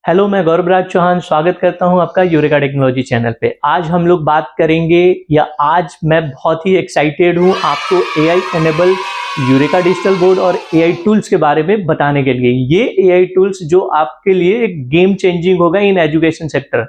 Hello, मैं गौरवराज चौहान स्वागत करता हूं आपका यूरेका टेक्नोलॉजी चैनल पे। आज हम लोग बात करेंगे आज मैं बहुत ही एक्साइटेड हूं आपको AI enable eureka digital board और एआई टूल्स के बारे में बताने के लिए। ये एआई टूल्स जो आपके लिए एक गेम चेंजिंग होगा इन एजुकेशन सेक्टर।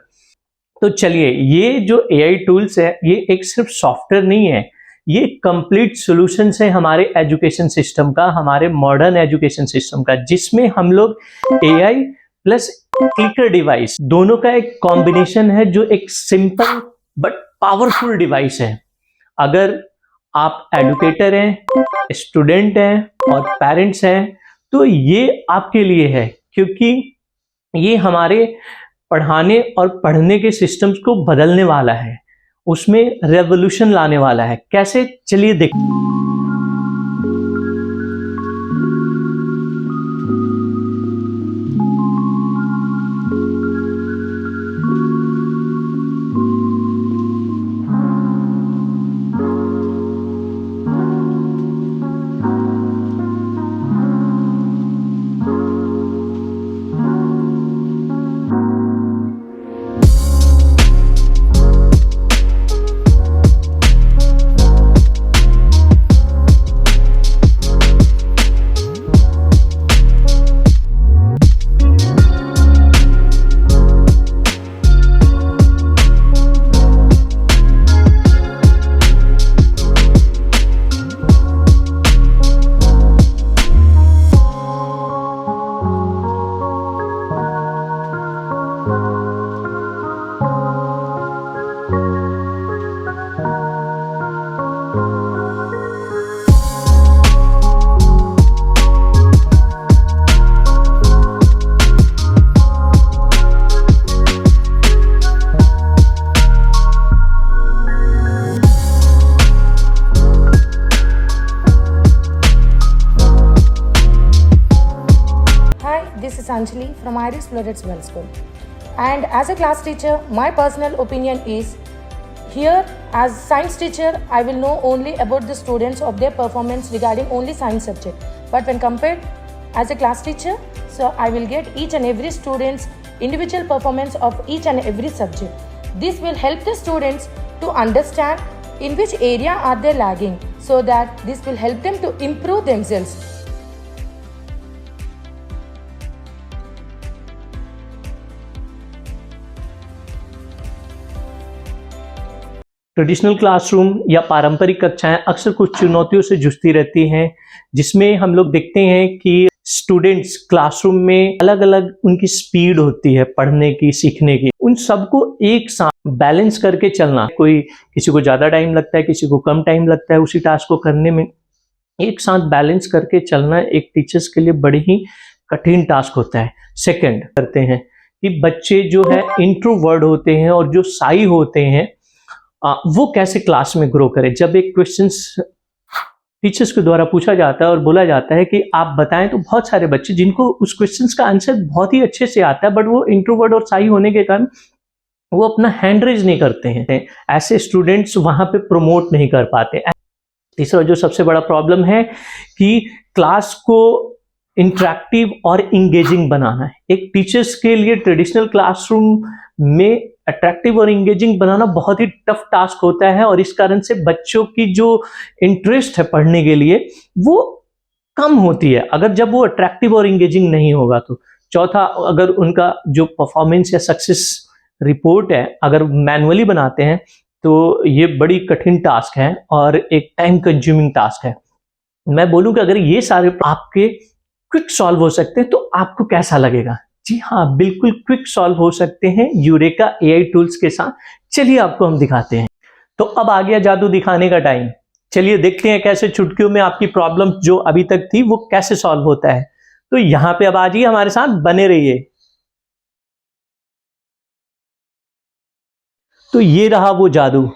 तो चलिए, ये जो एआई टूल्स है ये एक सिर्फ सॉफ्टवेयर नहीं है, ये कंप्लीट सॉल्यूशन है हमारे एजुकेशन सिस्टम का, हमारे मॉडर्न एजुकेशन सिस्टम का, जिसमें हम लोग एआई प्लस क्लिकर डिवाइस दोनों का एक कॉम्बिनेशन है, जो एक सिंपल बट पावरफुल डिवाइस है। अगर आप एडुकेटर हैं, स्टूडेंट हैं और पेरेंट्स हैं तो ये आपके लिए है, क्योंकि ये हमारे पढ़ाने और पढ़ने के सिस्टम्स को बदलने वाला है, उसमें रेवोल्यूशन लाने वाला है। कैसे, चलिए देखते। This is Anjali from Iris Florets Well School. And as a class teacher, my personal opinion is, here as science teacher, I will know only about the students of their performance regarding only science subject. But when compared as a class teacher, so I will get each and every student's individual performance of each and every subject. This will help the students to understand in which area are they lagging, so that this will help them to improve themselves. Traditional classroom या पारंपरिक कक्षाएं अक्सर कुछ चुनौतियों से जूझती रहती हैं, जिसमें हम लोग देखते हैं कि स्टूडेंट्स क्लासरूम में अलग अलग उनकी स्पीड होती है पढ़ने की, सीखने की। उन सबको एक साथ बैलेंस करके चलना, किसी को ज़्यादा टाइम लगता है, किसी को कम टाइम लगता है उसी टास्क को करने में। एक साथ बैलेंस करके चलना एक टीचर्स के लिए बड़ी ही कठिन टास्क होता है। सेकेंड करते हैं कि बच्चे जो है इंट्रोवर्ट होते हैं और जो शाई होते हैं वो कैसे क्लास में ग्रो करें। जब एक क्वेश्चंस टीचर्स के द्वारा पूछा जाता है और बोला जाता है कि आप बताएं, तो बहुत सारे बच्चे जिनको उस क्वेश्चंस का आंसर बहुत ही अच्छे से आता है, बट वो इंट्रोवर्ट और शाई होने के कारण वो अपना हैंड रेज नहीं करते हैं। ऐसे स्टूडेंट्स वहां पे प्रमोट नहीं कर पाते। तीसरा जो सबसे बड़ा प्रॉब्लम है कि क्लास को इंटरेक्टिव और इंगेजिंग बनाना है। एक टीचर्स के लिए ट्रेडिशनल क्लासरूम में अट्रैक्टिव और इंगेजिंग बनाना बहुत ही टफ टास्क होता है, और इस कारण से बच्चों की जो इंटरेस्ट है पढ़ने के लिए वो कम होती है अगर जब वो अट्रैक्टिव और इंगेजिंग नहीं होगा तो। चौथा, अगर उनका जो परफॉर्मेंस या सक्सेस रिपोर्ट है अगर मैनुअली बनाते हैं तो ये बड़ी कठिन टास्क है और एक टाइम कंज्यूमिंग टास्क है। मैं बोलूँ कि अगर ये सारे आपके क्विक सॉल्व हो सकते हैं तो आपको कैसा लगेगा? जी हाँ, बिल्कुल क्विक सॉल्व हो सकते हैं यूरेका एआई टूल्स के साथ। चलिए आपको हम दिखाते हैं। तो अब आ गया जादू दिखाने का टाइम। चलिए देखते हैं कैसे चुटकियों में आपकी प्रॉब्लम जो अभी तक थी वो कैसे सॉल्व होता है। तो यहां पे अब आ जाइए, हमारे साथ बने रहिए। तो ये रहा वो जादू,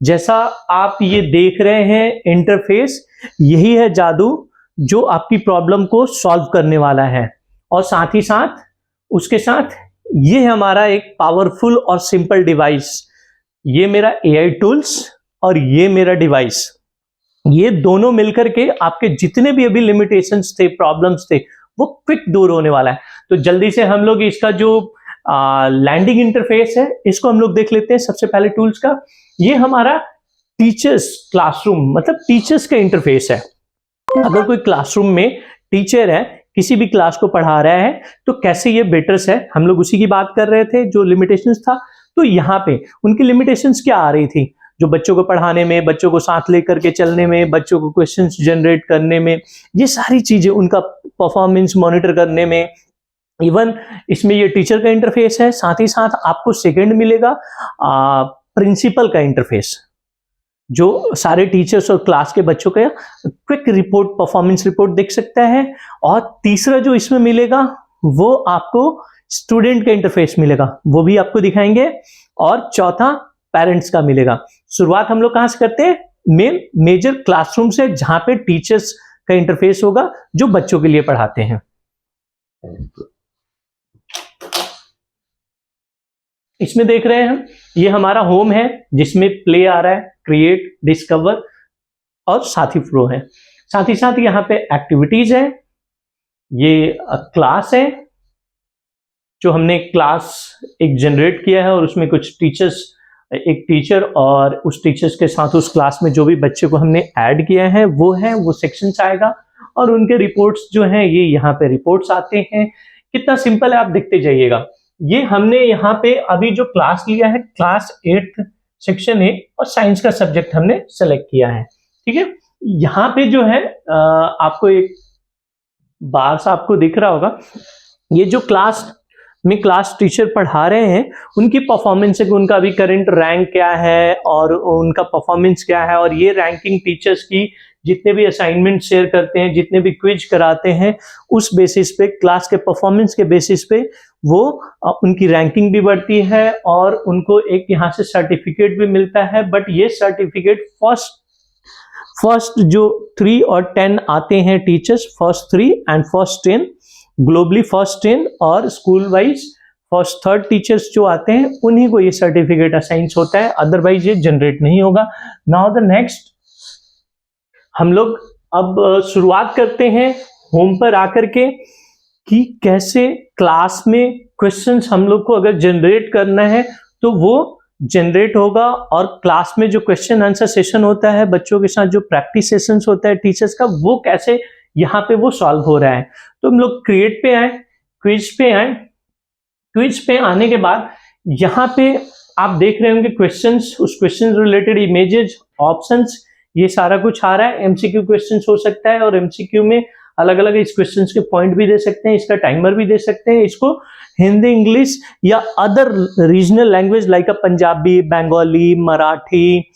जैसा आप ये देख रहे हैं इंटरफेस, यही है जादू जो आपकी प्रॉब्लम को सॉल्व करने वाला है। और साथ ही साथ उसके साथ ये है हमारा एक पावरफुल और सिंपल डिवाइस। ये मेरा एआई टूल्स और ये मेरा डिवाइस, ये दोनों मिलकर के आपके जितने भी अभी लिमिटेशंस थे, प्रॉब्लम्स थे, वो क्विक दूर होने वाला है। तो जल्दी से हम लोग इसका जो लैंडिंग इंटरफेस है, इसको हम लोग देख लेते हैं सबसे पहले टूल्स का। ये हमारा टीचर्स क्लासरूम मतलब टीचर्स का इंटरफेस है। अगर कोई क्लासरूम में टीचर है, किसी भी क्लास को पढ़ा रहा है, तो कैसे ये बेटर्स है, हम लोग उसी की बात कर रहे थे जो लिमिटेशंस था। तो यहाँ पे उनकी लिमिटेशंस क्या आ रही थी, जो बच्चों को पढ़ाने में, बच्चों को साथ लेकर के चलने में, बच्चों को क्वेश्चंस जनरेट करने में, ये सारी चीजें, उनका परफॉर्मेंस मॉनिटर करने में। इवन इसमें ये टीचर का इंटरफेस है, साथ ही साथ आपको सेकंड मिलेगा प्रिंसिपल का इंटरफेस, जो सारे टीचर्स और क्लास के बच्चों का क्विक रिपोर्ट, परफॉर्मेंस रिपोर्ट देख सकता है। और तीसरा जो इसमें मिलेगा वो आपको स्टूडेंट का इंटरफेस मिलेगा, वो भी आपको दिखाएंगे। और चौथा पेरेंट्स का मिलेगा। शुरुआत हम लोग कहां से करते हैं, मेजर क्लासरूम से, जहां पे टीचर्स का इंटरफेस होगा जो बच्चों के लिए पढ़ाते हैं। इसमें देख रहे हैं हम, ये हमारा होम है जिसमें प्ले आ रहा है, क्रिएट, डिस्कवर और साथी फ्लो है। साथ ही साथ यहाँ पे एक्टिविटीज है, ये क्लास है जो हमने क्लास एक जनरेट किया है और उसमें कुछ टीचर्स, एक टीचर और उस टीचर्स के साथ उस क्लास में जो भी बच्चे को हमने ऐड किया है वो है, वो सेक्शंस आएगा और उनके रिपोर्ट्स जो हैं ये यहाँ पे रिपोर्ट्स आते हैं। कितना सिंपल है, आप देखते जाइएगा। ये हमने यहाँ पे अभी जो क्लास लिया है, क्लास 8th सेक्शन है और साइंस का सब्जेक्ट हमने सेलेक्ट किया है, ठीक है। यहाँ पे जो है आपको एक बार सा आपको दिख रहा होगा, ये जो क्लास में क्लास टीचर पढ़ा रहे हैं उनकी परफॉर्मेंस है कि उनका अभी करंट रैंक क्या है और उनका परफॉर्मेंस क्या है। और ये रैंकिंग टीचर्स की जितने भी असाइनमेंट शेयर करते हैं, जितने भी क्विज कराते हैं, उस बेसिस पे, क्लास के परफॉर्मेंस के बेसिस पे वो उनकी रैंकिंग भी बढ़ती है और उनको एक यहाँ से सर्टिफिकेट भी मिलता है। बट ये सर्टिफिकेट फर्स्ट जो 3 और 10 आते हैं teachers, first 3 and first 10, globally first 10 और school wise first 3rd teachers जो आते हैं उन्हीं को ये सर्टिफिकेट असाइन होता है, अदरवाइज ये जनरेट नहीं होगा। नाउ द नेक्स्ट, हम लोग अब शुरुआत करते हैं होम पर आकर के कि कैसे क्लास में क्वेश्चंस हम लोग को अगर जनरेट करना है तो वो जनरेट होगा। और क्लास में जो क्वेश्चन आंसर सेशन होता है, बच्चों के साथ जो प्रैक्टिस सेशंस होता है टीचर्स का, वो कैसे यहाँ पे वो सॉल्व हो रहा है। तो हम लोग क्रिएट पे आए, क्विज पे आए। क्विज पे आने के बाद यहाँ पे आप देख रहे होंगे क्वेश्चंस, उस क्वेश्चन रिलेटेड इमेजेस, ऑप्शंस, ये सारा कुछ आ रहा है। एमसीक्यू क्वेश्चंस हो सकता है और एमसीक्यू में अलग अलग इस क्वेश्चंस के पॉइंट भी दे सकते हैं, इसका टाइमर भी दे सकते हैं। इसको हिंदी, इंग्लिश या other regional language like Punjabi, Bengali, Marathi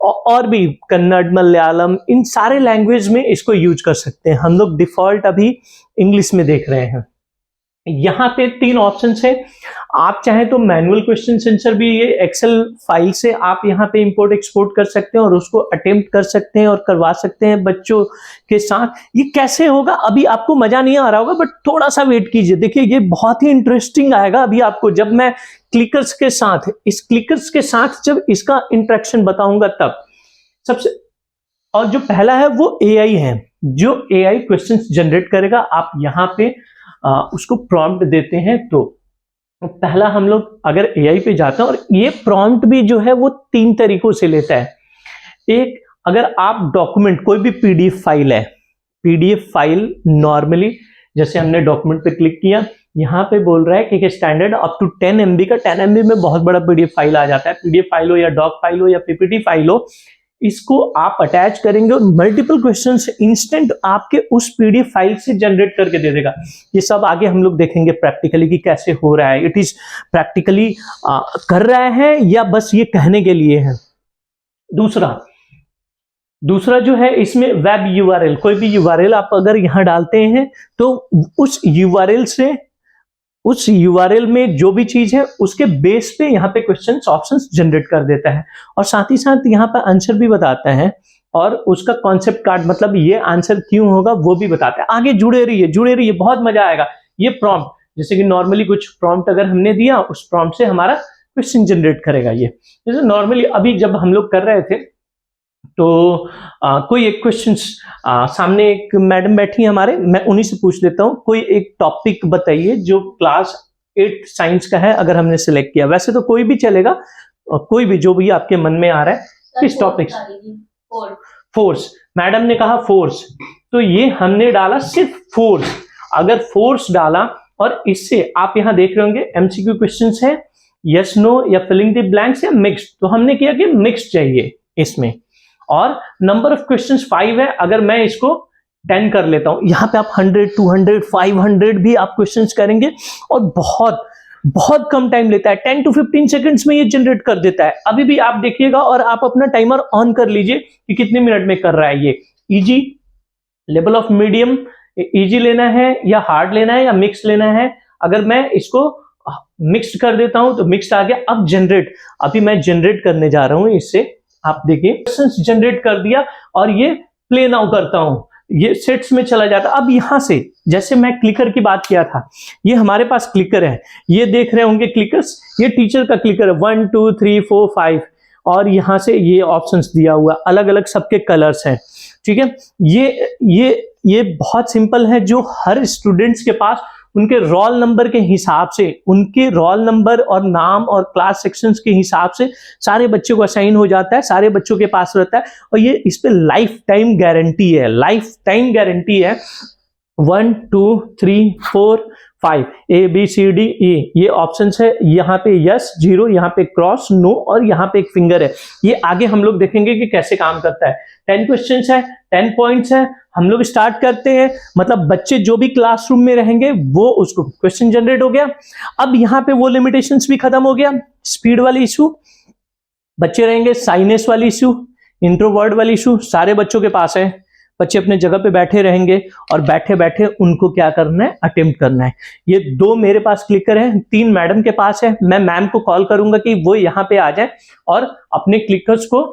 और भी कन्नड़, मलयालम, इन सारे लैंग्वेज में इसको यूज कर सकते हैं। हम लोग डिफॉल्ट अभी इंग्लिश में देख रहे हैं। यहाँ पे 3 ऑप्शंस है। आप चाहें तो मैनुअल क्वेश्चन आंसर भी ये एक्सेल फाइल से आप यहाँ पे इंपोर्ट एक्सपोर्ट कर सकते हैं और उसको अटेम्प्ट कर सकते हैं और करवा सकते हैं बच्चों के साथ। ये कैसे होगा अभी आपको मजा नहीं आ रहा होगा, बट थोड़ा सा वेट कीजिए, देखिए ये बहुत ही इंटरेस्टिंग आएगा अभी आपको, जब मैं क्लिकर्स के साथ, इस क्लिकर्स के साथ जब इसका इंटरेक्शन बताऊंगा तब। सबसे और जो पहला है वो एआई है, जो एआई क्वेश्चंस जनरेट करेगा। आप यहाँ पे उसको प्रॉम्प्ट देते हैं तो पहला हम लोग अगर एआई पे जाते हैं, और ये प्रॉम्प्ट भी जो है वो 3 तरीकों से लेता है। एक, अगर आप डॉक्यूमेंट, कोई भी पीडीएफ फाइल है, पीडीएफ फाइल नॉर्मली जैसे हमने डॉक्यूमेंट पे क्लिक किया, यहाँ पे बोल रहा है कि स्टैंडर्ड अप टू 10 MB का, 10 MB में बहुत बड़ा पीडीएफ फाइल आ जाता है। पीडीएफ फाइल हो या डॉक फाइल हो या पीपीटी फाइल हो, इसको आप अटैच करेंगे और मल्टीपल क्वेश्चंस इंस्टेंट आपके उस पीडीएफ फाइल से जनरेट करके दे देगा। ये सब आगे हम लोग देखेंगे प्रैक्टिकली कि कैसे हो रहा है, इट इज प्रैक्टिकली कर रहा है या बस ये कहने के लिए है। दूसरा जो है इसमें वेब यूआरएल, कोई भी यूआरएल आप अगर यहां डालते हैं तो उस यूआरएल से, उस यूआरएल में जो भी चीज है उसके बेस पे यहाँ पे क्वेश्चंस, ऑप्शंस जनरेट कर देता है और साथ ही साथ यहाँ पे आंसर भी बताता है और उसका कॉन्सेप्ट कार्ड, मतलब ये आंसर क्यों होगा वो भी बताता है। आगे जुड़े रहिए, बहुत मजा आएगा। ये प्रॉम्प्ट, जैसे कि नॉर्मली कुछ प्रॉम्प्ट अगर हमने दिया, उस प्रॉम्प्ट से हमारा क्वेश्चन जनरेट करेगा। ये जैसे नॉर्मली अभी जब हम लोग कर रहे थे तो कोई एक क्वेश्चन, सामने एक मैडम बैठी है हमारे, मैं उन्हीं से पूछ लेता हूँ, कोई एक टॉपिक बताइए जो क्लास 8 साइंस का है अगर हमने सिलेक्ट किया, वैसे तो कोई भी चलेगा, कोई भी जो भी आपके मन में आ रहा है किस टॉपिक। फोर्स, मैडम ने कहा फोर्स, तो ये हमने डाला सिर्फ फोर्स। अगर फोर्स डाला और इससे आप यहां देख रहे होंगे एमसीक्यू क्वेश्चंस है, यस नो या फिलिंग द ब्लैंक्स या मिक्स्ड, तो हमने किया कि मिक्स्ड चाहिए इसमें। और नंबर ऑफ क्वेश्चंस 5 है, अगर मैं इसको 10 कर लेता हूं, यहां पे आप 100, 200, 500 भी आप क्वेश्चंस करेंगे और बहुत बहुत कम टाइम लेता है, 10 to 15 सेकंड्स में ये जनरेट कर देता है। अभी भी आप देखिएगा और आप अपना टाइमर ऑन कर लीजिए कि कितने मिनट में कर रहा है ये। Easy, level of medium, easy लेना है या हार्ड लेना है या मिक्स लेना है। अगर मैं इसको मिक्स्ड कर देता हूं तो मिक्स्ड आ गया। अब जनरेट, अभी मैं जनरेट करने जा रहा हूं इससे, आप देखिए क्वेश्चंस जनरेट कर दिया और ये प्ले नाउ करता हूं, ये सेट्स में चला जाता। अब यहां से जैसे मैं क्लिकर की बात किया था, ये हमारे पास क्लिकर है, ये देख रहे होंगे क्लिकर्स, ये टीचर का क्लिकर है 1 2 3 4 5 और यहां से ये ऑप्शंस दिया हुआ, अलग अलग सबके कलर्स हैं, ठीक है। ये बहुत सिंपल है, जो हर स्टूडेंट्स के पास उनके रोल नंबर के हिसाब से, उनके रोल नंबर और नाम और क्लास सेक्शंस के हिसाब से सारे बच्चों को असाइन हो जाता है, सारे बच्चों के पास रहता है और ये इस पे लाइफ टाइम गारंटी है, लाइफ टाइम गारंटी है। 1 2 3 4 5 ABCDE ये ऑप्शंस है, यहाँ पे यस 0, यहाँ पे क्रॉस नो और यहाँ पे एक फिंगर है। ये आगे हम लोग देखेंगे कि कैसे काम करता है। 10 क्वेश्चंस है, 10 पॉइंट्स है। हम लोग स्टार्ट करते हैं, मतलब बच्चे जो भी क्लासरूम में रहेंगे वो उसको क्वेश्चन जनरेट हो गया। अब यहाँ पे वो लिमिटेशंस भी खत्म हो गया, स्पीड वाली इशू, बच्चे रहेंगे साइनेस वाली इशू, इंट्रोवर्ट वाली इशू सारे बच्चों के पास है। बच्चे अपने जगह पे बैठे रहेंगे और बैठे बैठे उनको क्या करना है, अटेम्प्ट करना है। ये 2 मेरे पास क्लिकर है, 3 मैडम के पास है। मैं मैम को कॉल करूंगा कि वो यहाँ पे आ जाए और अपने क्लिकर्स को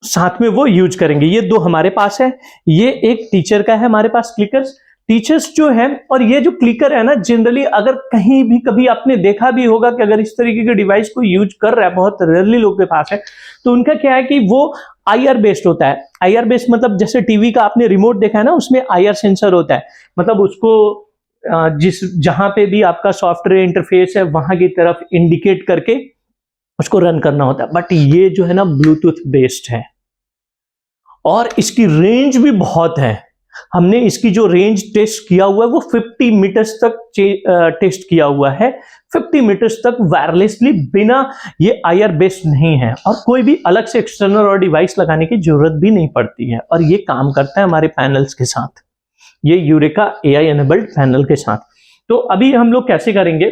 साथ में वो यूज करेंगे। ये 2 हमारे पास है, ये एक टीचर का है हमारे पास क्लिकर्स। टीचर्स जो है और ये जो क्लिकर है ना, जनरली अगर कहीं भी कभी आपने देखा भी होगा कि अगर इस तरीके के डिवाइस को यूज कर रहा है, बहुत रेयरली लोग के पास है, तो उनका क्या है कि वो IR बेस्ड होता है। IR बेस्ड मतलब जैसे टीवी का आपने रिमोट देखा है ना, उसमें IR सेंसर होता है, मतलब उसको जहां पे भी आपका सॉफ्टवेयर इंटरफेस है वहां की तरफ इंडिकेट करके उसको रन करना होता है। बट ये जो है ना ब्लूटूथ बेस्ड है और इसकी रेंज भी बहुत है। हमने इसकी जो रेंज टेस्ट किया हुआ है वो 50 मीटर्स तक टेस्ट किया हुआ है, 50 मीटर्स तक वायरलेसली, बिना ये IR बेस्ड नहीं है और कोई भी अलग से एक्सटर्नल और डिवाइस लगाने की जरूरत भी नहीं पड़ती है और ये काम करता है हमारे पैनल्स के साथ, ये यूरेका AI एनेबल्ड पैनल के साथ। तो अभी हम लोग कैसे करेंगे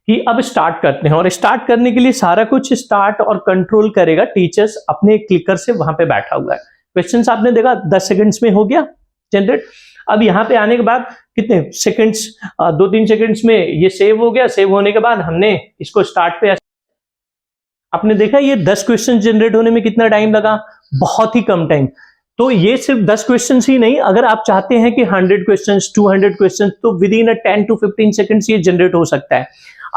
कि अब स्टार्ट करते हैं और स्टार्ट करने के लिए सारा कुछ स्टार्ट और कंट्रोल करेगा टीचर्स अपने क्लिकर से, वहां पे बैठा हुआ है। क्वेश्चंस आपने देखा 10 सेकंड्स में हो गया जनरेट। अब यहाँ पे आने के बाद कितने सेकंड्स, 2-3 सेकंड्स में ये सेव हो गया। सेव होने के बाद हमने इसको स्टार्ट पे, आपने देखा ये 10 क्वेश्चन जनरेट होने में कितना टाइम लगा, बहुत ही कम टाइम। तो ये सिर्फ 10 क्वेश्चंस ही नहीं, अगर आप चाहते हैं कि 100 क्वेश्चंस, 200 क्वेश्चंस, तो विद इन 10 to 15 सेकंड्स ये जनरेट हो सकता है।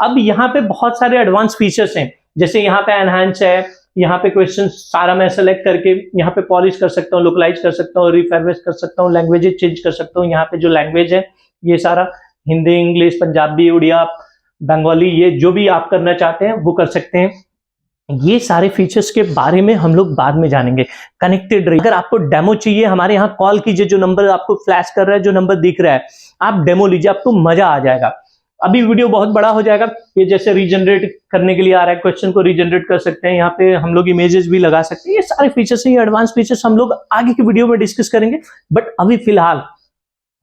अब यहाँ पे बहुत सारे एडवांस फीचर्स हैं, जैसे यहाँ पे एनहांस है, यहाँ पे क्वेश्चन सारा मैं सेलेक्ट करके यहाँ पे पॉलिश कर सकता हूँ, लोकलाइज कर सकता हूँ, रिफर्बिश कर सकता हूँ, लैंग्वेजेस चेंज कर सकता हूँ। यहाँ पे जो लैंग्वेज है ये सारा हिंदी, इंग्लिश, पंजाबी, उड़िया, बंगाली, ये जो भी आप करना चाहते हैं वो कर सकते हैं। ये सारे फीचर्स के बारे में हम लोग बाद में जानेंगे। कनेक्टेड रहिए। अगर आपको डेमो चाहिए हमारे यहाँ कॉल कीजिए, जो नंबर आपको फ्लैश कर रहा है, जो नंबर दिख रहा है, आप डेमो लीजिए, आपको मजा आ जाएगा। अभी वीडियो बहुत बड़ा हो जाएगा। ये जैसे रीजनरेट करने के लिए आ रहा है, क्वेश्चन को रीजनरेट कर सकते हैं, यहाँ पे हम लोग इमेजेस भी लगा सकते हैं। ये सारे फीचर्स हैं, ये एडवांस फीचर्स हम लोग आगे की वीडियो में डिस्कस करेंगे। बट अभी फिलहाल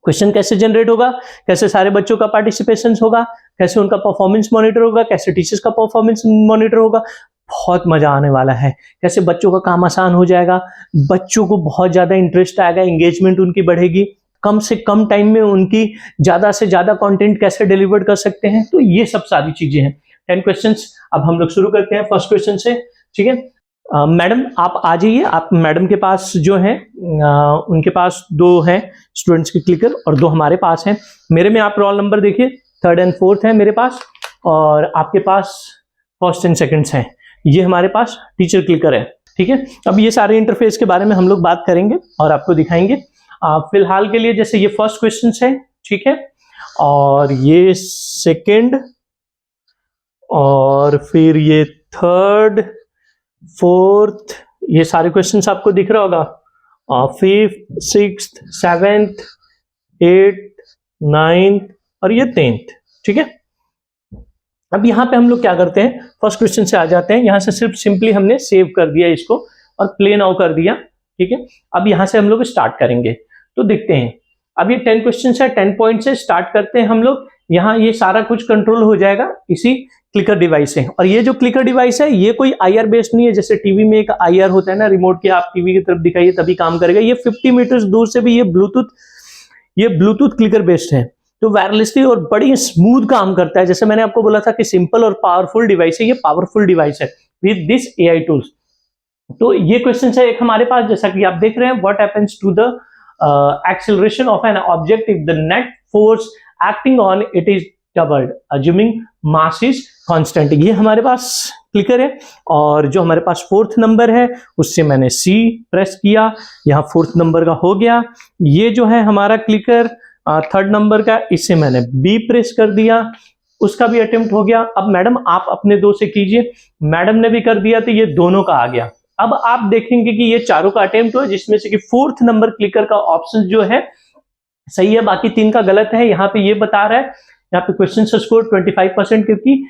क्वेश्चन कैसे जनरेट होगा, कैसे सारे बच्चों का पार्टिसिपेशन होगा, कैसे उनका परफॉर्मेंस मॉनिटर होगा, कैसे टीचर्स का परफॉर्मेंस मॉनिटर होगा, बहुत मजा आने वाला है। कैसे बच्चों का काम आसान हो जाएगा, बच्चों को बहुत ज्यादा इंटरेस्ट आएगा, एंगेजमेंट उनकी बढ़ेगी, कम से कम टाइम में उनकी ज्यादा से ज्यादा कंटेंट कैसे डिलीवर कर सकते हैं। तो ये सब सारी चीजें हैं। 10 क्वेश्चंस अब हम लोग शुरू करते हैं फर्स्ट क्वेश्चन से, ठीक है। मैडम आप आ जाइए। आप मैडम के पास जो है उनके पास 2 हैं स्टूडेंट्स के क्लिकर और 2 हमारे पास हैं। मेरे में आप रोल नंबर देखिए 3rd and 4th है मेरे पास, और आपके पास 1st and 2nd हैं। ये हमारे पास टीचर क्लिकर है, ठीक है। अब ये सारे इंटरफेस के बारे में हम लोग बात करेंगे और आपको दिखाएंगे। फिलहाल के लिए जैसे ये फर्स्ट क्वेश्चन है, ठीक है, और ये सेकंड, और फिर ये थर्ड, फोर्थ, ये सारे क्वेश्चंस आपको दिख रहा होगा, fifth, sixth, seventh, eighth, ninth और ये 10th। ठीक है, अब यहाँ पे हम लोग क्या करते हैं, फर्स्ट क्वेश्चन से आ जाते हैं। यहाँ से सिर्फ सिंपली हमने सेव कर दिया इसको और प्ले नाउ कर दिया। ठीक है, अब यहाँ से हम लोग स्टार्ट करेंगे। तो देखते हैं, अब ये 10 क्वेश्चन है, 10 पॉइंट से स्टार्ट करते हैं हम लोग। यहाँ ये सारा कुछ कंट्रोल हो जाएगा इसी क्लिकर डिवाइस से। और ये जो क्लिकर डिवाइस है ये कोई IR बेस्ड नहीं है, जैसे टीवी में एक IR होता है ना, रिमोट के आप टीवी की तरफ दिखाइए तभी काम करेगा। ये 50 मीटर दूर से भी ये ब्लूटूथ क्लिकर बेस्ड है, तो वायरलेसली और बड़ी स्मूथ काम करता है। जैसे मैंने आपको बोला था कि सिंपल और पावरफुल डिवाइस है, ये पावरफुल डिवाइस है विद दिस AI टूल्स। तो ये क्वेश्चन है एक हमारे पास, जैसा कि आप देख रहे हैं, what happens to the acceleration of an object if the net force acting on it is doubled assuming mass is constant. ये हमारे पास क्लिकर है, और जो हमारे पास फोर्थ नंबर है उससे मैंने C प्रेस किया, यहाँ फोर्थ नंबर का हो गया। ये जो है हमारा क्लिकर थर्ड नंबर का, इससे मैंने B प्रेस कर दिया, उसका भी अटेम्प्ट हो गया। अब मैडम आप अपने 2 से कीजिए, मैडम ने भी कर दिया तो ये दोनों का आ गया। अब आप देखेंगे कि ये चारों का अटेम्प्ट हुआ, जिसमें से कि फोर्थ नंबर क्लिकर का ऑप्शन जो है सही है, बाकी 3 का गलत है। यहाँ पे ये बता रहा है, यहाँ पे क्वेश्चन का स्कोर 25%, क्योंकि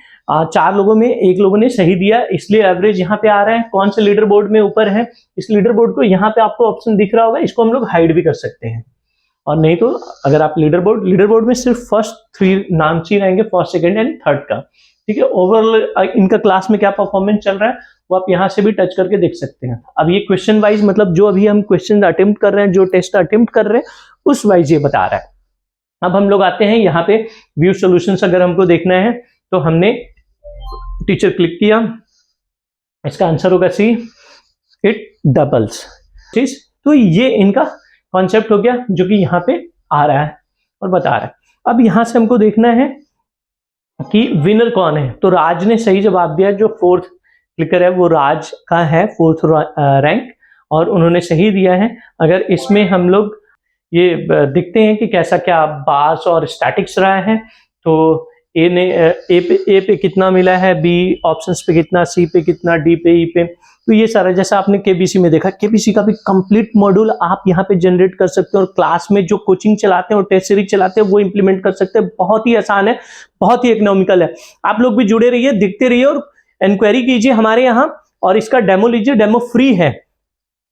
4 लोगों में 1 लोगों ने सही दिया, इसलिए एवरेज यहाँ पे आ रहा है। कौन से लीडर बोर्ड में ऊपर है, इस लीडर बोर्ड को यहाँ पे आपको ऑप्शन दिख रहा होगा, इसको हम लोग हाइड भी कर सकते हैं। और नहीं तो अगर आप लीडर बोर्ड में सिर्फ फर्स्ट 3 नाम ही रहेंगे, फर्स्ट, सेकंड एंड थर्ड का। ठीक है, ओवरऑल इनका क्लास में क्या परफॉर्मेंस चल रहा है वो आप यहाँ से भी टच करके देख सकते हैं। अब ये क्वेश्चन वाइज, मतलब जो अभी हम क्वेश्चन अटेम्प्ट कर रहे हैं, जो टेस्ट अटेम्प्ट कर रहे हैं, उस वाइज ये बता रहा है। अब हम लोग आते हैं यहाँ पे व्यू सॉल्यूशंस। अगर हमको देखना है तो हमने टीचर क्लिक किया, इसका आंसर होगा C, इट डबल्स। ठीक, तो ये इनका कॉन्सेप्ट हो गया जो कि यहाँ पे आ रहा है और बता रहा है। अब यहाँ से हमको देखना है कि विनर कौन है। तो राज ने सही जवाब दिया, जो फोर्थ क्लिकर है वो राज का है, फोर्थ रैंक, और उन्होंने सही दिया है। अगर इसमें हम लोग ये देखते हैं कि कैसा क्या बास और स्टैटिक्स रहा है, तो ए पे कितना मिला है, B ऑप्शंस पे कितना, C पे कितना, D पे, E पे। तो ये सारा जैसा आपने KBC में देखा, KBC का भी कंप्लीट मॉड्यूल आप यहाँ पे जनरेट कर सकते हैं, और क्लास में जो कोचिंग चलाते हैं और टेस्ट सीरीज चलाते हैं वो इंप्लीमेंट कर सकते हैं। बहुत ही आसान है, बहुत ही इकोनॉमिकल है। आप लोग भी जुड़े रहिए, दिखते रहिए और इंक्वायरी कीजिए हमारे यहाँ, और इसका डेमो लीजिए, डेमो फ्री है।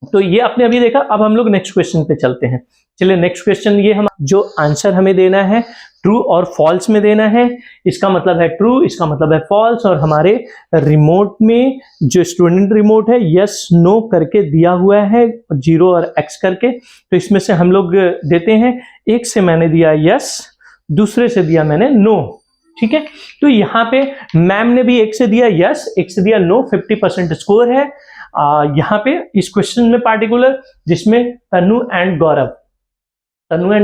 तो ये आपने अभी देखा। अब हम लोग नेक्स्ट क्वेश्चन पे चलते हैं। चलिए नेक्स्ट क्वेश्चन, ये हम जो आंसर हमें देना है ट्रू और फॉल्स में देना है। इसका मतलब है ट्रू, इसका मतलब है फॉल्स, और हमारे रिमोट में जो स्टूडेंट रिमोट है यस नो करके दिया हुआ है, 0 और X करके। तो इसमें से हम लोग देते हैं, एक से मैंने दिया यस, दूसरे से दिया मैंने नो। ठीक है, तो यहाँ पे मैम ने भी एक से दिया यस, एक से दिया नो, 50% स्कोर है। यहाँ पे इस क्वेश्चन में पार्टिकुलर, जिसमें तनु एंड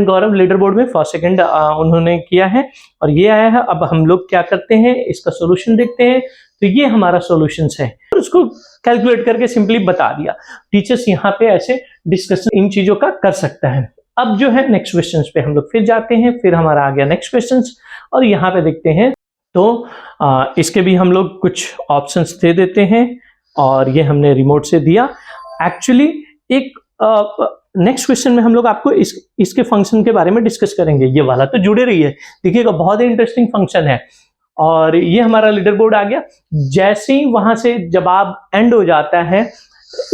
गौरव लीडर बोर्ड में फर्स्ट सेकंड उन्होंने किया है और ये आया है। अब हम लोग क्या करते हैं, इसका सॉल्यूशन देखते हैं। तो ये हमारा सॉल्यूशन है, और उसको कैलकुलेट करके सिंपली बता दिया। टीचर्स यहाँ पे ऐसे डिस्कशन इन चीजों का कर सकता है। अब जो है नेक्स्ट क्वेश्चन पे हम लोग फिर जाते हैं, फिर हमारा आ गया नेक्स्ट क्वेश्चन, और यहाँ पे देखते हैं। तो इसके भी हम लोग कुछ ऑप्शंस दे देते हैं, और ये हमने रिमोट से दिया। एक्चुअली एक नेक्स्ट क्वेश्चन में हम लोग आपको इसके फंक्शन के बारे में डिस्कस करेंगे, ये वाला। तो जुड़े रहिए, देखिएगा बहुत ही इंटरेस्टिंग फंक्शन है। और ये हमारा लीडर बोर्ड आ गया। जैसे ही वहां से जवाब एंड हो जाता है,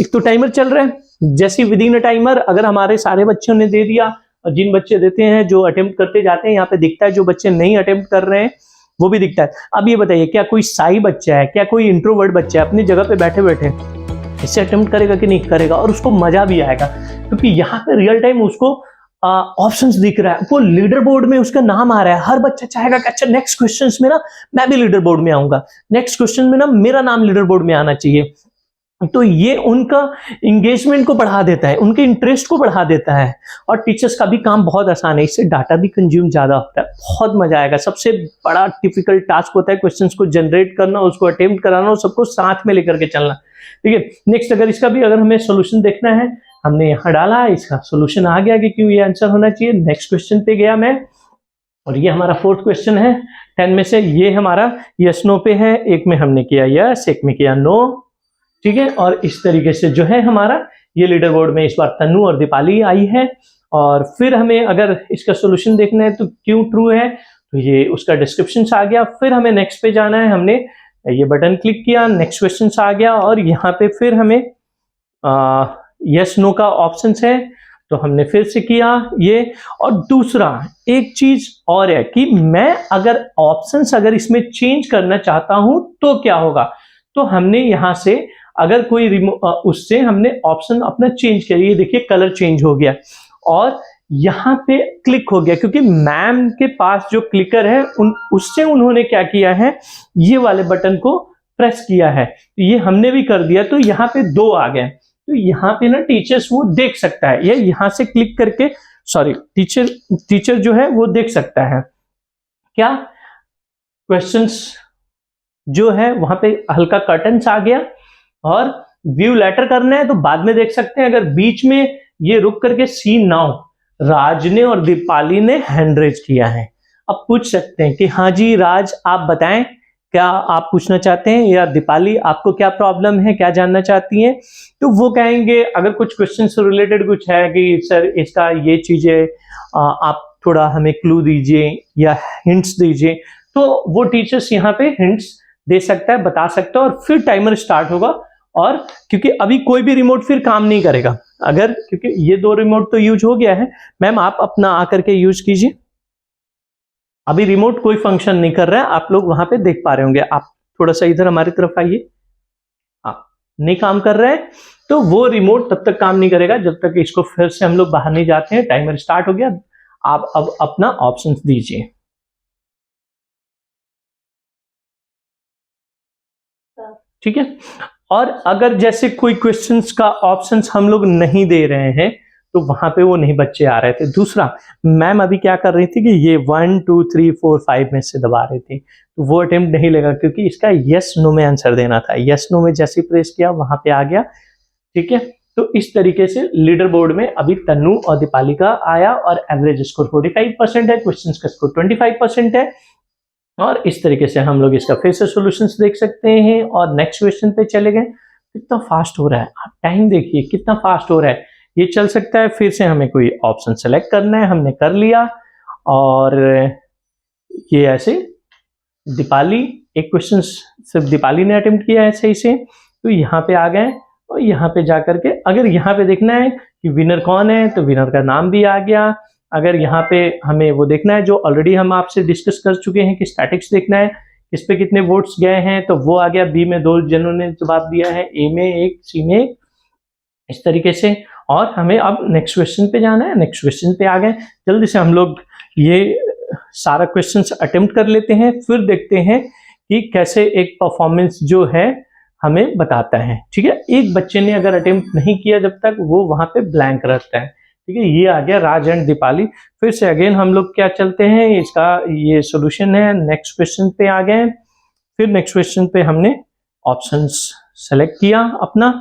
एक तो टाइमर चल रहा है, जैसे ही विदिन अ टाइमर अगर हमारे सारे बच्चों ने दे दिया, और जिन बच्चे देते हैं जो अटेम्प्ट करते जाते हैं, यहाँ पे दिखता है, जो बच्चे नहीं अटेम्प्ट कर रहे हैं वो भी दिखता है। अब ये बताइए, क्या कोई शाई बच्चा है, क्या कोई इंट्रोवर्ट बच्चा है, अपनी जगह पे बैठे बैठे इससे अटेम्प्ट करेगा कि नहीं करेगा, और उसको मजा भी आएगा, क्योंकि यहाँ पे रियल टाइम उसको ऑप्शंस दिख रहा है, वो लीडर बोर्ड में उसका नाम आ रहा है। हर बच्चा चाहेगा कि अच्छा नेक्स्ट क्वेश्चंस में ना मैं भी लीडर बोर्ड में आऊंगा, नेक्स्ट क्वेश्चन में ना मेरा नाम लीडर बोर्ड में आना चाहिए। तो ये उनका इंगेजमेंट को बढ़ा देता है, उनके इंटरेस्ट को बढ़ा देता है, और टीचर्स का भी काम बहुत आसान है, इससे डाटा भी कंज्यूम ज्यादा होता है, बहुत मजा आएगा। सबसे बड़ा डिफिकल्ट टास्क होता है क्वेश्चंस को जनरेट करना, उसको अटेम्प्ट कराना और सबको साथ में लेकर के चलना। ठीक है, नेक्स्ट अगर इसका भी अगर हमें सोल्यूशन देखना है, हमने यहाँ डाला, इसका सोल्यूशन आ गया कि क्यों ये आंसर होना चाहिए। नेक्स्ट क्वेश्चन पे गया मैं, और ये हमारा फोर्थ क्वेश्चन है 10 में से। ये हमारा यस नो पे है, एक में हमने किया यस, एक में किया नो, ठीक है। और इस तरीके से जो है हमारा ये लीडर बोर्ड में इस बार तन्नू और दीपाली आई है। और फिर हमें अगर इसका सोल्यूशन देखना है तो क्यों ट्रू है, तो ये उसका डिस्क्रिप्शन आ गया। फिर हमें नेक्स्ट पे जाना है, हमने ये बटन क्लिक किया, नेक्स्ट क्वेश्चन आ गया और यहाँ पे फिर हमें यस नो का ऑप्शन है, तो हमने फिर से किया ये। और दूसरा एक चीज और है कि मैं अगर ऑप्शंस अगर इसमें चेंज करना चाहता हूं तो क्या होगा, तो हमने यहां से अगर कोई उससे हमने ऑप्शन अपना चेंज किया, ये देखिए कलर चेंज हो गया और यहां पे क्लिक हो गया, क्योंकि मैम के पास जो क्लिकर है उससे उन्होंने क्या किया है, ये वाले बटन को प्रेस किया है, तो ये हमने भी कर दिया, तो यहाँ पे 2 आ गए। तो यहाँ पे ना टीचर्स वो देख सकता है, या यहाँ से क्लिक करके टीचर जो है वो देख सकता है क्या क्वेश्चंस जो है वहां पे हल्का कर्टन्स आ गया। और व्यू लेटर करना है तो बाद में देख सकते हैं, अगर बीच में ये रुक करके सी नाउ राज ने और दीपाली ने हैंड रेज किया है। अब पूछ सकते हैं कि हाँ जी राज आप बताएं, क्या आप पूछना चाहते हैं, या दीपाली आपको क्या प्रॉब्लम है, क्या जानना चाहती हैं। तो वो कहेंगे अगर कुछ क्वेश्चन से रिलेटेड कुछ है कि सर इसका ये चीज है, आप थोड़ा हमें क्लू दीजिए या हिंट्स दीजिए, तो वो टीचर्स यहाँ पे हिंट्स दे सकता है, बता सकता है। और फिर टाइमर स्टार्ट होगा, और क्योंकि अभी कोई भी रिमोट फिर काम नहीं करेगा, अगर क्योंकि ये 2 रिमोट तो यूज हो गया है। मैम आप अपना आकर के यूज कीजिए, अभी रिमोट कोई फंक्शन नहीं कर रहा है, आप लोग वहां पे देख पा रहे होंगे। आप थोड़ा सा इधर हमारी तरफ आइए, हाँ नहीं काम कर रहा है, तो वो रिमोट तब तक काम नहीं करेगा जब तक इसको फिर से हम लोग बाहर नहीं जाते हैं। टाइमर स्टार्ट हो गया, आप अब अपना ऑप्शंस दीजिए। ठीक है। और अगर जैसे कोई क्वेश्चंस का ऑप्शंस हम लोग नहीं दे रहे हैं तो वहां पे वो नहीं बच्चे आ रहे थे। दूसरा मैम अभी क्या कर रही थी कि ये 1 2 3 4 5 में से दबा रही थी, तो वो अटेम्प्ट नहीं लगा क्योंकि इसका यस नो में आंसर देना था। यस नो में जैसे प्रेस किया वहां पे आ गया, ठीक है। तो इस तरीके से लीडर बोर्ड में अभी तन्नू और दीपाली का आया और एवरेज स्कोर 45% है, क्वेश्चन का स्कोर 25% है। और इस तरीके से हम लोग इसका फिर से सॉल्यूशंस देख सकते हैं। और नेक्स्ट क्वेश्चन पे चले गए। कितना फास्ट हो रहा है, आप टाइम देखिए कितना फास्ट हो रहा है। ये चल सकता है, फिर से हमें कोई ऑप्शन सेलेक्ट करना है, हमने कर लिया। और ये ऐसे दीपाली, एक क्वेश्चन सिर्फ दीपाली ने अटेम्प्ट किया है सही से, तो यहाँ पे आ गए। और यहाँ पे जाकर के अगर यहाँ पे देखना है कि विनर कौन है, तो विनर का नाम भी आ गया। अगर यहाँ पे हमें वो देखना है जो ऑलरेडी हम आपसे डिस्कस कर चुके हैं कि स्टैटिक्स देखना है, इस पे कितने वोट्स गए हैं, तो वो आ गया। बी में 2 जनों ने जवाब दिया है, ए में 1, सी में 1, इस तरीके से। और हमें अब नेक्स्ट क्वेश्चन पे जाना है। नेक्स्ट क्वेश्चन पे आ गए, जल्दी से हम लोग ये सारा क्वेश्चंस अटेम्प्ट कर लेते हैं, फिर देखते हैं कि कैसे एक परफॉर्मेंस जो है हमें बताता है। ठीक है, एक बच्चे ने अगर अटेम्प्ट नहीं किया जब तक, वो वहां पे ब्लैंक रहता है। ठीक है, ये आ गया राज एंड दीपाली। फिर से अगेन हम लोग क्या चलते हैं, इसका ये सॉल्यूशन है। नेक्स्ट क्वेश्चन पे आ गए, फिर नेक्स्ट क्वेश्चन पे हमने ऑप्शंस सेलेक्ट किया अपना।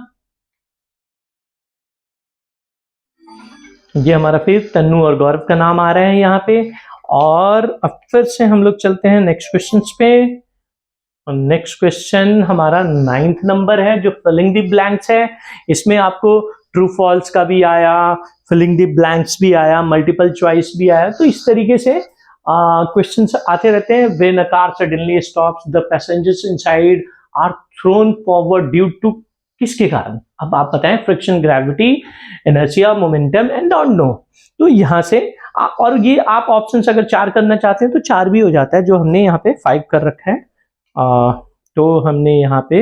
ये हमारा फिर तन्नू और गौरव का नाम आ रहा है यहाँ पे। और अब फिर से हम लोग चलते हैं नेक्स्ट क्वेश्चन पे। और नेक्स्ट क्वेश्चन हमारा 9th नंबर है, जो फिलिंग द ब्लैंक्स है। इसमें आपको ट्रू फॉल्स का भी आया, फिलिंग द ब्लैंक्स भी आया, मल्टीपल चॉइस भी आया। तो इस तरीके से क्वेश्चंस आते रहते हैं। When a car suddenly stops, the passengers inside are thrown forward due to, किसके कारण? अब आप बताएं, friction, gravity, inertia, momentum and don't know. तो यहां से और ये आप ऑप्शंस अगर 4 करना चाहते हैं तो 4 भी हो जाता है, जो हमने यहाँ पे 5 कर रखा है। तो हमने यहाँ पे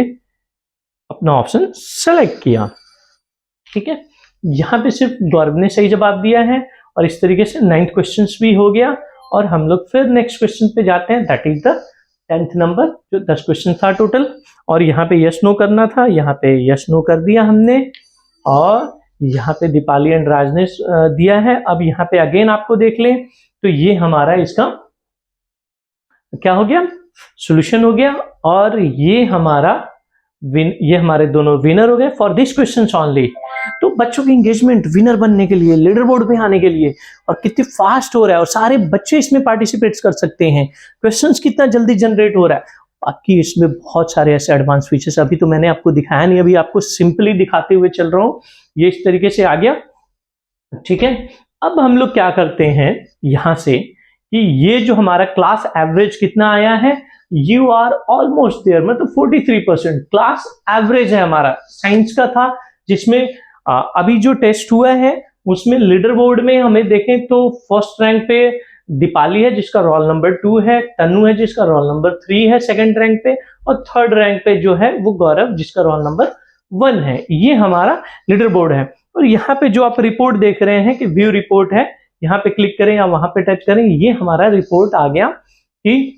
अपना ऑप्शन सेलेक्ट किया। ठीक है, यहाँ पे सिर्फ गौरव ने सही जवाब दिया है। और इस तरीके से 9th क्वेश्चन भी हो गया। और हम लोग फिर नेक्स्ट क्वेश्चन पे जाते हैं, that is the 10th number, जो 10 क्वेश्चन था टोटल। और यहाँ पे यस नो करना था, यहाँ पे यस नो कर दिया हमने। और यहाँ पे दीपाली एंड राज ने दिया है। अब यहाँ पे अगेन आपको देख लें, तो ये हमारा इसका क्या हो गया, सॉल्यूशन हो गया। और ये हमारा ये हमारे दोनों विनर हो गए फॉर दिस क्वेश्चन ओनली। तो बच्चों की एंगेजमेंट विनर बनने के लिए, लीडर बोर्ड पे आने के लिए, और कितनी फास्ट हो रहा है और सारे बच्चे इसमें पार्टिसिपेट कर सकते हैं, क्वेश्चंस कितना जल्दी जनरेट हो रहा है। बाकी इसमें बहुत सारे ऐसे एडवांस फीचर्स, अभी तो मैंने आपको दिखाया नहीं, अभी आपको सिंपली दिखाते हुए चल रहा हूं। ये इस तरीके से आ गया, ठीक है। अब हम लोग क्या करते हैं यहां से कि ये जो हमारा क्लास एवरेज कितना आया है, यू आर ऑलमोस्ट देयर, मतलब 43% क्लास एवरेज है हमारा, साइंस का था, जिसमें अभी जो टेस्ट हुआ है उसमें लीडर बोर्ड में हमें देखें तो फर्स्ट रैंक पे दीपाली है जिसका रोल नंबर 2 है, तनु है जिसका रोल नंबर 3 है सेकंड रैंक पे, और थर्ड रैंक पे जो है वो गौरव जिसका रोल नंबर 1 है। ये हमारा लीडर बोर्ड है। और यहाँ पे जो आप रिपोर्ट देख रहे हैं कि व्यू रिपोर्ट है, यहाँ पे क्लिक करें या वहां पे टच करें, ये हमारा रिपोर्ट आ गया कि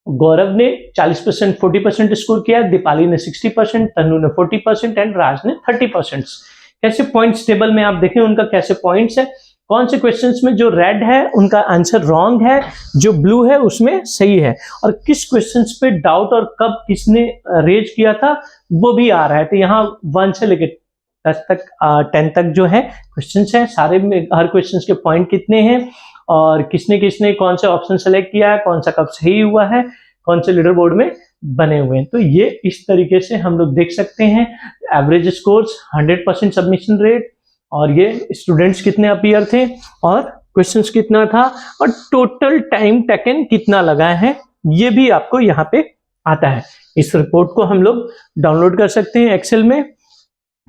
गौरव ने 40% 40% स्कोर किया, दीपाली ने 60%, तनु ने 40% एंड राज ने 30%। कैसे पॉइंट्स टेबल में आप देखें उनका कैसे पॉइंट्स है, कौन से क्वेश्चंस में जो रेड है उनका आंसर रॉन्ग है, जो ब्लू है उसमें सही है, और किस क्वेश्चंस पे डाउट और कब किसने रेज किया था वो भी आ रहा है। तो यहाँ 1 से लेकर 10 तक जो है क्वेश्चंस है, सारे में हर क्वेश्चंस के पॉइंट कितने हैं और किसने किसने कौन से ऑप्शन सेलेक्ट किया है, कौन सा कब सही हुआ है, कौन से लीडर बोर्ड में बने हुए हैं। तो ये इस तरीके से हम लोग देख सकते हैं एवरेज स्कोर्स, 100% सबमिशन रेट, और ये स्टूडेंट्स कितने अपीयर थे और क्वेश्चंस कितना था और टोटल टाइम टेकन कितना लगा है, ये भी आपको यहाँ पे आता है। इस रिपोर्ट को हम लोग डाउनलोड कर सकते हैं एक्सेल में,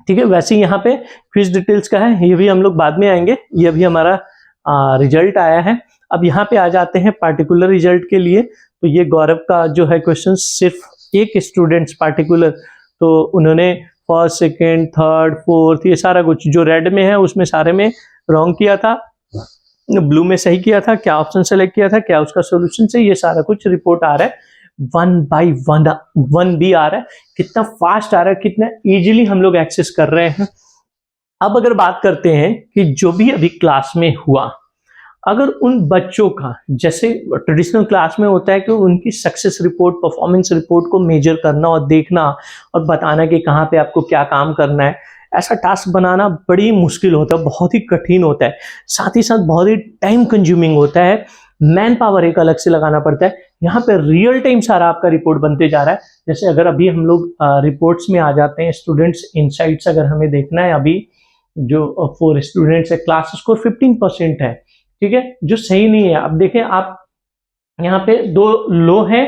ठीक है। वैसे ही यहाँ पे क्विज डिटेल्स का है, ये भी हम लोग बाद में आएंगे। ये अभी हमारा रिजल्ट आया है। अब यहाँ पे आ जाते हैं पार्टिकुलर रिजल्ट के लिए। तो ये गौरव का जो है क्वेश्चन, सिर्फ एक स्टूडेंट्स पार्टिकुलर, तो उन्होंने फर्स्ट सेकेंड थर्ड फोर्थ ये सारा कुछ जो रेड में है उसमें सारे में रॉन्ग किया था, ब्लू में सही किया था, क्या ऑप्शन सेलेक्ट किया था, क्या उसका सोल्यूशन से, ये सारा कुछ रिपोर्ट आ रहा है 1 by 1 भी आ रहा है। कितना फास्ट आ रहा है, कितना इजीली हम लोग एक्सेस कर रहे हैं। अब अगर बात करते हैं कि जो भी अभी क्लास में हुआ, अगर उन बच्चों का जैसे ट्रेडिशनल क्लास में होता है कि उनकी सक्सेस रिपोर्ट, परफॉर्मेंस रिपोर्ट को मेजर करना और देखना और बताना कि कहाँ पे आपको क्या काम करना है, ऐसा टास्क बनाना बड़ी मुश्किल होता है, बहुत ही कठिन होता है, साथ ही साथ बहुत ही टाइम कंज्यूमिंग होता है, मैन पावर एक अलग से लगाना पड़ता है। यहाँ पे रियल टाइम सारा आपका रिपोर्ट बनते जा रहा है। जैसे अगर अभी हम लोग रिपोर्ट्स में आ जाते हैं, स्टूडेंट्स इनसाइट्स अगर हमें देखना है, अभी जो 4 स्टूडेंट्स है, क्लास स्कोर 15% है, ठीक है, जो सही नहीं है। अब देखें आप, यहाँ पे 2 लो हैं,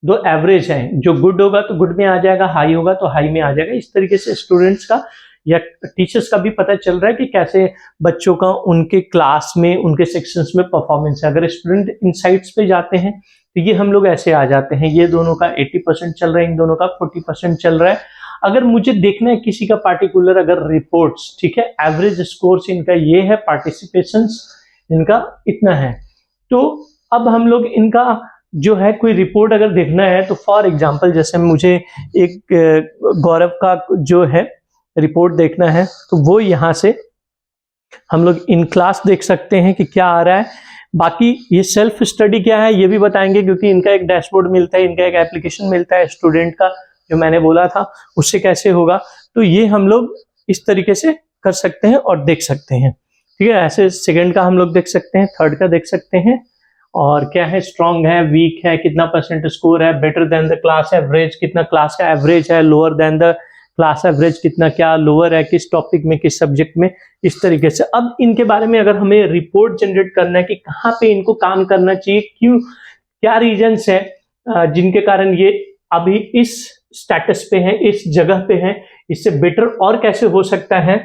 2 एवरेज हैं, जो गुड होगा तो गुड में आ जाएगा, हाई होगा तो हाई में आ जाएगा। इस तरीके से स्टूडेंट्स का या टीचर्स का भी पता चल रहा है कि कैसे बच्चों का उनके क्लास में, उनके सेक्शंस में परफॉर्मेंस है। अगर स्टूडेंट इनसाइट्स पे जाते हैं तो ये हम लोग ऐसे आ जाते हैं, ये दोनों का 80% चल रहा है, इन दोनों का 40% चल रहा है। अगर मुझे देखना है किसी का पार्टिकुलर अगर रिपोर्ट्स, ठीक है, एवरेज स्कोर्स इनका ये है, पार्टिसिपेशंस इनका इतना है, तो अब हम लोग इनका जो है कोई रिपोर्ट अगर देखना है तो फॉर एग्जांपल जैसे मुझे एक गौरव का जो है रिपोर्ट देखना है, तो वो यहाँ से हम लोग इन क्लास देख सकते हैं कि क्या आ रहा है। बाकी ये सेल्फ स्टडी क्या है ये भी बताएंगे, क्योंकि इनका एक डैशबोर्ड मिलता है, इनका एक एप्लीकेशन मिलता है स्टूडेंट का, जो मैंने बोला था उससे कैसे होगा। तो ये हम लोग इस तरीके से कर सकते हैं और देख सकते हैं, ठीक है। ऐसे सेकंड का हम लोग देख सकते हैं, थर्ड का देख सकते हैं, और क्या है, स्ट्रांग है, वीक है, कितना परसेंट स्कोर है, better than the class average, कितना क्लास का एवरेज है, lower than the class average कितना, क्या लोअर है, किस टॉपिक में, किस सब्जेक्ट में, इस तरीके से। अब इनके बारे में अगर हमें रिपोर्ट जनरेट करना है कि कहाँ पे इनको काम करना चाहिए, क्यों, क्या रीजंस है जिनके कारण ये अभी इस स्टेटस पे है, इस जगह पे है, इससे बेटर और कैसे हो सकता है,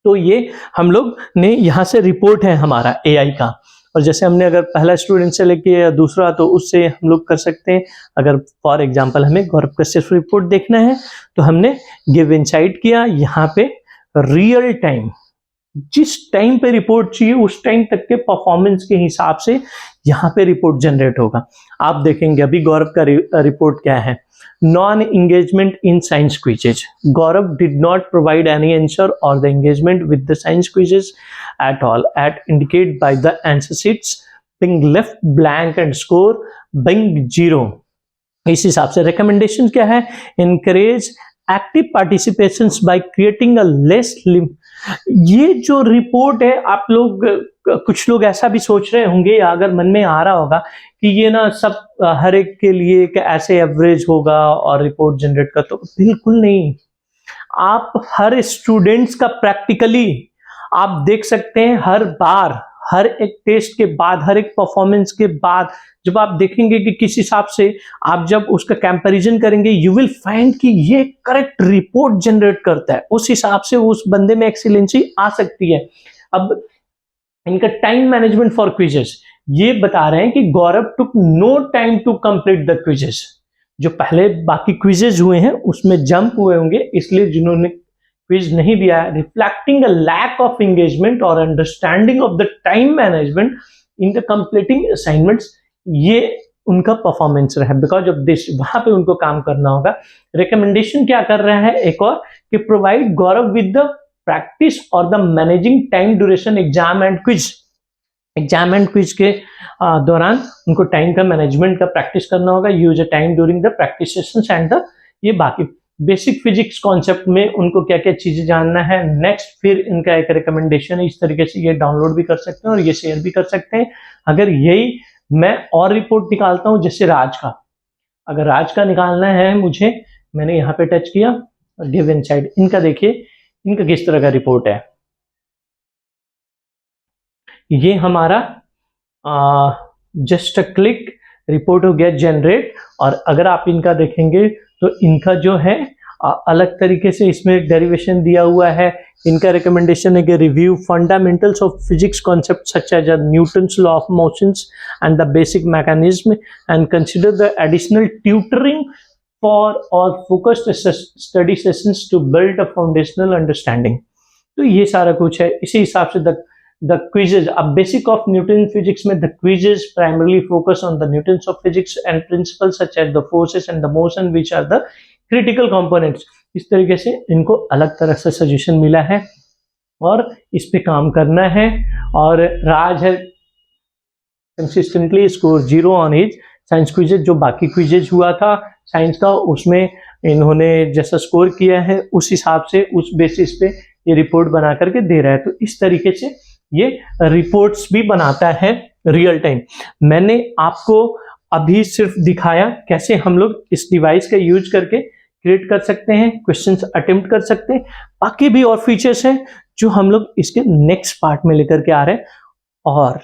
तो ये हम लोग ने यहाँ से रिपोर्ट है हमारा एआई का। और जैसे हमने अगर पहला स्टूडेंट से लेके या दूसरा, तो उससे हम लोग कर सकते हैं। अगर फॉर एग्जांपल हमें गौरव का सिर्फ रिपोर्ट देखना है तो हमने गिव इनसाइट किया, यहाँ पे रियल टाइम, जिस टाइम पे रिपोर्ट चाहिए उस टाइम तक के परफॉर्मेंस के हिसाब से यहाँ पे रिपोर्ट जनरेट होगा। आप देखेंगे अभी गौरव का रिपोर्ट क्या है, non engagement in science quizzes, Gaurav did not provide any answer और the engagement with the science quizzes at all at indicate by the answer sheets being left blank and score being 0। इस हिसाब से recommendation क्या है, encourage active participations by creating a less ये जो report है, आप लोग कुछ लोग ऐसा भी सोच रहे होंगे या अगर मन में आ रहा होगा कि ये ना सब हर एक के लिए एक ऐसे एवरेज होगा और रिपोर्ट जनरेट कर, तो बिल्कुल नहीं। आप हर स्टूडेंट्स का प्रैक्टिकली आप देख सकते हैं, हर बार हर एक टेस्ट के बाद, हर एक परफॉर्मेंस के बाद जब आप देखेंगे कि किस हिसाब से आप जब उसका कंपैरिजन करेंगे, यू विल फाइंड कि ये करेक्ट रिपोर्ट जनरेट करता है, उस हिसाब से उस बंदे में एक्सीलेंसी आ सकती है। अब इनका टाइम मैनेजमेंट फॉर क्विजेस, ये बता रहे हैं कि Gaurav took no time to complete the quizzes. जो पहले बाकी क्विजेज हुए हैं उसमें जंप हुए होंगे, इसलिए जिन्होंने क्विज नहीं दिया है, reflecting a lack of engagement और understanding of the time management in the completing assignments, ये उनका परफॉर्मेंस रहा है। बिकॉज ऑफ दिस वहां पे उनको काम करना होगा। रिकमेंडेशन क्या कर रहा है एक और, कि provide Gaurav with the practice और the managing time duration exam and quiz. Exam and quiz के दौरान उनको टाइम का मैनेजमेंट का प्रैक्टिस करना होगा। Use a time during the practice sessions and the, ये बाकी बेसिक फिजिक्स कॉन्सेप्ट में उनको क्या क्या चीजें जानना है। नेक्स्ट फिर इनका एक रिकमेंडेशन है, इस तरीके से ये डाउनलोड भी कर सकते हैं और ये शेयर भी कर सकते हैं। अगर यही मैं और रिपोर्ट निकालता हूं, जैसे राज का, अगर राज का निकालना है मुझे, मैंने यहाँ पे टच किया और गिव इनसाइड, इनका देखिए इनका किस तरह का रिपोर्ट है। ये हमारा जस्ट अ क्लिक रिपोर्ट हो गया जनरेट। और अगर आप इनका देखेंगे तो इनका जो है अलग तरीके से इसमें डेरिवेशन दिया हुआ है। इनका रिकमेंडेशन है कि review fundamentals of physics concept such as Newton's law of motions and the basic mechanism and consider the additional tutoring for और focused study sessions to build a foundational understanding. तो ये सारा कुछ है। इसी हिसाब से the quizzes, a basic of Newton physics में the quizzes primarily focus on the Newtons of physics and principles such as the forces and the motion which are the critical components। इस तरीके से इनको अलग तरह से सजेशन मिला है और इस पे काम करना है। और राज है consistently score 0 on his science quizzes. जो बाकी क्विजेज हुआ था साइंस का, उसमें इन्होंने जैसा स्कोर किया है उस हिसाब से, उस बेसिस पे ये रिपोर्ट बना करके दे रहा है। तो इस तरीके से ये रिपोर्ट्स भी बनाता है रियल टाइम। मैंने आपको अभी सिर्फ दिखाया कैसे हम लोग इस डिवाइस का यूज करके क्रिएट कर सकते हैं, क्वेश्चंस अटेम्प्ट कर सकते हैं। बाकी भी और फीचर्स हैं जो हम लोग इसके नेक्स्ट पार्ट में लेकर के आ रहे हैं और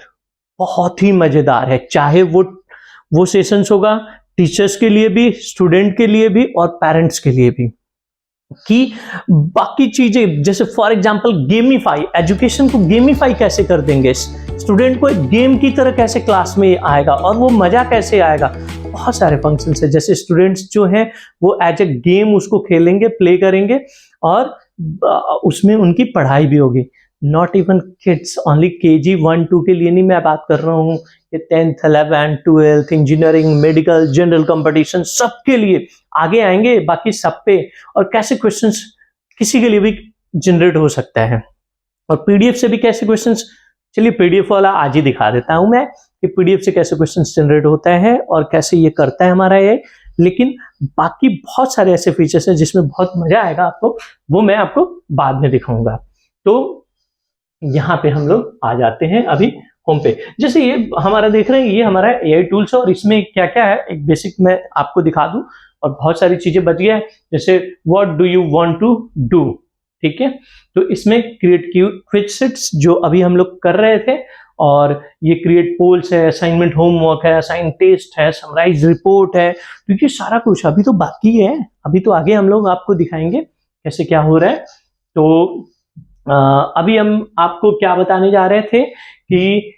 बहुत ही मजेदार है। चाहे वो सेशंस होगा टीचर्स के लिए भी, स्टूडेंट के लिए भी और पेरेंट्स के लिए भी, कि बाकी चीजें जैसे फॉर एग्जांपल गेमिफाई, एजुकेशन को गेमिफाई कैसे कर देंगे, स्टूडेंट को एक गेम की तरह कैसे क्लास में आएगा और वो मजा कैसे आएगा। बहुत सारे फंक्शंस है, जैसे स्टूडेंट्स जो हैं वो एज ए गेम उसको खेलेंगे, प्ले करेंगे और उसमें उनकी पढ़ाई भी होगी। Not even kids, only KG 1 2 के लिए नहीं मैं बात कर रहा हूँ, ये 10th 11th 12th engineering, medical, general competition, सबके लिए आगे आएंगे बाकी सब पे। और कैसे क्वेश्चंस किसी के लिए भी जनरेट हो सकता है और PDF से भी कैसे क्वेश्चंस, चलिए PDF वाला आज ही दिखा देता हूं मैं कि PDF से कैसे क्वेश्चंस जनरेट होता है और कैसे ये करता है हमारा ये। लेकिन बाकी बहुत सारे ऐसे फीचर्स हैं जिसमें बहुत मजा आएगा आपको, वो मैं आपको बाद में दिखाऊंगा। तो यहाँ पे हम लोग आ जाते हैं अभी होम पे। जैसे ये हमारा देख रहे हैं, ये हमारा AI टूल्स है और इसमें क्या क्या है एक बेसिक मैं आपको दिखा दूं और बहुत सारी चीजें बच गया है। जैसे what do you want to do, ठीक है, तो इसमें क्रिएट क्विज सेट्स जो अभी हम लोग कर रहे थे, और ये क्रिएट पोल्स है, असाइनमेंट होमवर्क है, असाइन टेस्ट है, समराइज रिपोर्ट है। तो ये सारा कुछ अभी तो बाकी है, अभी तो आगे हम लोग आपको दिखाएंगे कैसे क्या हो रहा है। तो अभी हम आपको क्या बताने जा रहे थे कि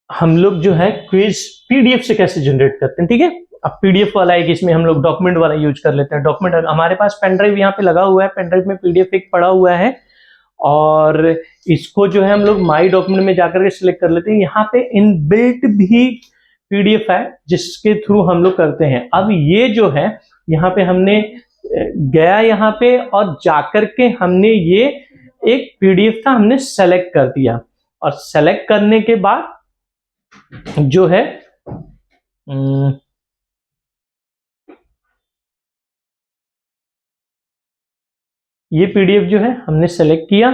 हम लोग जो है क्विज PDF से कैसे जनरेट करते हैं, ठीक है। अब PDF वाला है कि इसमें हम लोग डॉक्यूमेंट वाला यूज कर लेते हैं। डॉक्यूमेंट हमारे पास पेन ड्राइव यहाँ पे लगा हुआ है, पेन ड्राइव में PDF एक पड़ा हुआ है और इसको जो है हम लोग माई डॉक्यूमेंट में जाकर के सिलेक्ट कर लेते हैं। यहाँ पे इनबिल्ट भी PDF है जिसके थ्रू हम लोग करते हैं। अब ये जो है यहाँ पे हमने गया यहाँ पे और जाकर के हमने ये एक PDF था हमने सेलेक्ट कर दिया और सेलेक्ट करने के बाद जो है ये पीडीएफ जो है हमने सेलेक्ट किया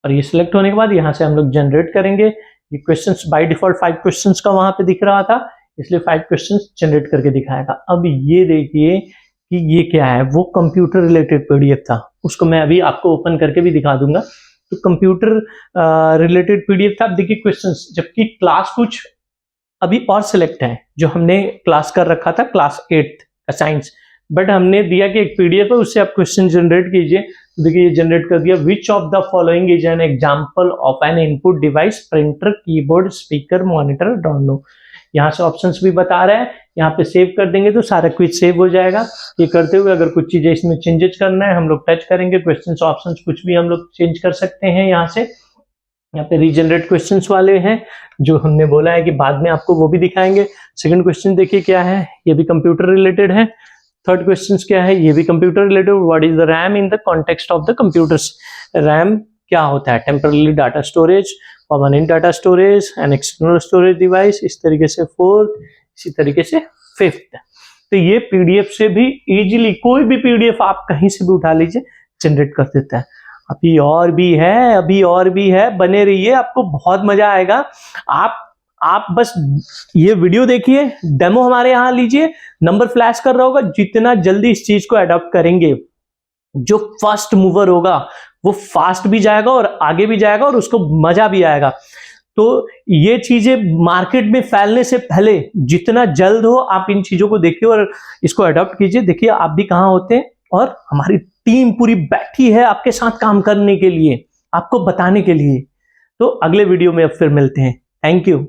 और ये सिलेक्ट होने के बाद यहाँ से हम लोग जनरेट करेंगे। ये क्वेश्चंस बाय डिफॉल्ट 5 क्वेश्चंस का वहां पे दिख रहा था, इसलिए 5 क्वेश्चंस जनरेट करके दिखाएगा। अब ये देखिए कि ये क्या है, वो कंप्यूटर रिलेटेड पीडीएफ था, उसको मैं अभी आपको ओपन करके भी दिखा दूंगा। तो कंप्यूटर रिलेटेड पीडीएफ था। अब देखिए क्वेश्चंस, जबकि क्लास कुछ अभी और सिलेक्ट है जो हमने क्लास कर रखा था, क्लास 8th का साइंस, बट हमने दिया कि एक पीडीएफ है उससे आप क्वेश्चन जनरेट कीजिए। तो देखिए ये जनरेट कर दिया। Which of the following is an example of N input device, printer, keyboard, speaker, monitor, Donno. यहाँ से ऑप्शंस भी बता रहा है, यहाँ पे सेव कर देंगे तो सारा क्विज सेव हो जाएगा। ये करते हुए अगर कुछ चीजें इसमें चेंजेस करना है हम लोग टच करेंगे, क्वेश्चंस ऑप्शंस कुछ भी हम लोग चेंज कर सकते हैं। यहाँ से यहाँ पे रीजनरेट क्वेश्चंस वाले हैं जो हमने बोला है कि बाद में आपको वो भी दिखाएंगे। सेकंड क्वेश्चन देखिए क्या है, ये भी कंप्यूटर रिलेटेड है। थर्ड क्वेश्चन क्या है, ये भी computer related. What is the RAM in the context of the computers. RAM क्या होता है, temporary data storage, permanent data storage, an external storage device. इस तरीके से फोर्थ, इसी तरीके से फिफ्थ। तो ये पीडीएफ से भी इजीली कोई भी पीडीएफ आप कहीं से भी उठा लीजिए, जनरेट कर देता है। अभी और भी है, बने रहिए, आपको बहुत मजा आएगा। आप बस ये वीडियो देखिए, डेमो हमारे यहाँ लीजिए, नंबर फ्लैश कर रहा होगा। जितना जल्दी इस चीज को अडॉप्ट करेंगे, जो फर्स्ट मूवर होगा वो फास्ट भी जाएगा और आगे भी जाएगा और उसको मजा भी आएगा। तो ये चीजें मार्केट में फैलने से पहले जितना जल्द हो आप इन चीजों को देखिए और इसको अडॉप्ट कीजिए। देखिए आप भी कहाँ होते हैं और हमारी टीम पूरी बैठी है आपके साथ काम करने के लिए, आपको बताने के लिए। तो अगले वीडियो में अब फिर मिलते हैं। Thank you.